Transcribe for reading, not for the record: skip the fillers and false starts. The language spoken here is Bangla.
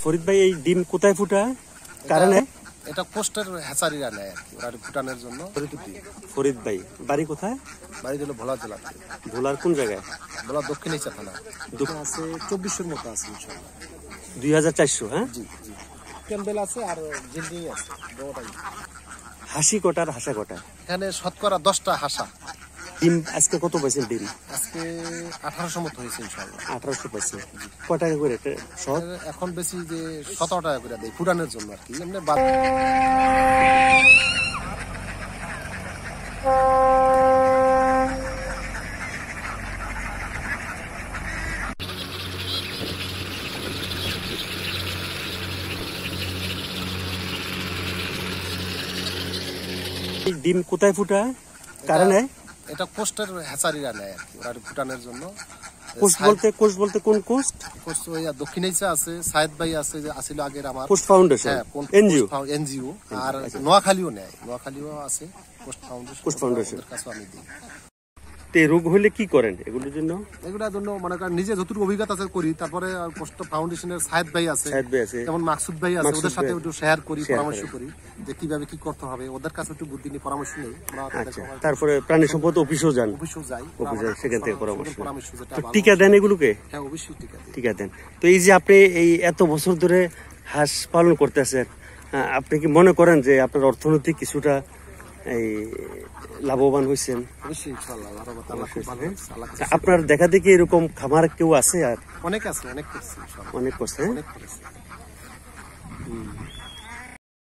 ফরিদ ভাই, এই ডিম কোথায় ফুটায়? কারণে এটা কোস্টের হ্যাচারিরা নেয় আর কি, ওরা ফুটানোর জন্য। ফরিদ ভাই বাড়ি কোথায়? বাড়ি দিল ভোলা জেলাতে। ভোলার কোন জায়গায়? ভোলা দক্ষিণ ইচ্ছা থানা। আছে 2400-এর মতো আছে ইনশাআল্লাহ। 2400? হ্যাঁ, জি জি। ক্যাম্বেল আছে আর জিন্দি আছে, দুটোটাই। হাসি কটার হাসা কটা? এখানে শতকরা 10টা হাসা। ডিম আজকে কত পাইছেন? ডিম আজকে 1800 মতো হয়েছে ইনশাআল্লাহ। 1800 পাইছে। কয় টাকা করে শর্ট? এখন বেশি যে 17 টাকা করে দেয় ফুটানোর জন্য আর কি। এমনি ডিম কোথায় ফুটায়? কারণে এটা কোস্টের হ্যাচারিরা নেয় আর কি, ওরা ফুটানোর জন্য। কোস্ট বলতে কোন কোস্ট? কোস্ট ওই দক্ষিণ এশিয়া আছে, সায়েদ ভাই আছে যে আসিল আগের আমার কোস্ট ফাউন্ডেশন, এনজিও। আর নোয়াখালীও নেয়, নোয়াখালীও আছে কোস্ট ফাউন্ডেশন। ওদের কাছে আমি দিই। রোগ হলে কি করেন এগুলোর জন্য? এগুলোর জন্য মনে করেন নিজে যতটুকু অভিজ্ঞতা আছে করি, তারপরে কোস্ট ফাউন্ডেশনের সায়েদ ভাই আছে, যেমন মাকসুদ ভাই আছে, ওদের সাথে একটু শেয়ার করি, পরামর্শ করি যে কিভাবে কি করতে হবে। ওদের কাছে একটু বুদ্ধি নিয়ে পরামর্শ নেই। তারপরে প্রাণী সম্পদ অফিসও যান, সেখান থেকে পরামর্শ। টিকা দেন এগুলোকে? হ্যাঁ, অবশ্যই টিকা দেন। তো এই যে আপনি এই এত বছর ধরে হাঁস পালন করতেছেন, আপনি কি মনে করেন যে আপনার অর্থনৈতিক কিছুটা এই লাভবান হয়েছেন? আপনার দেখা দেখি এরকম খামার কেউ আছে? আর অনেক আছে, অনেক করছে।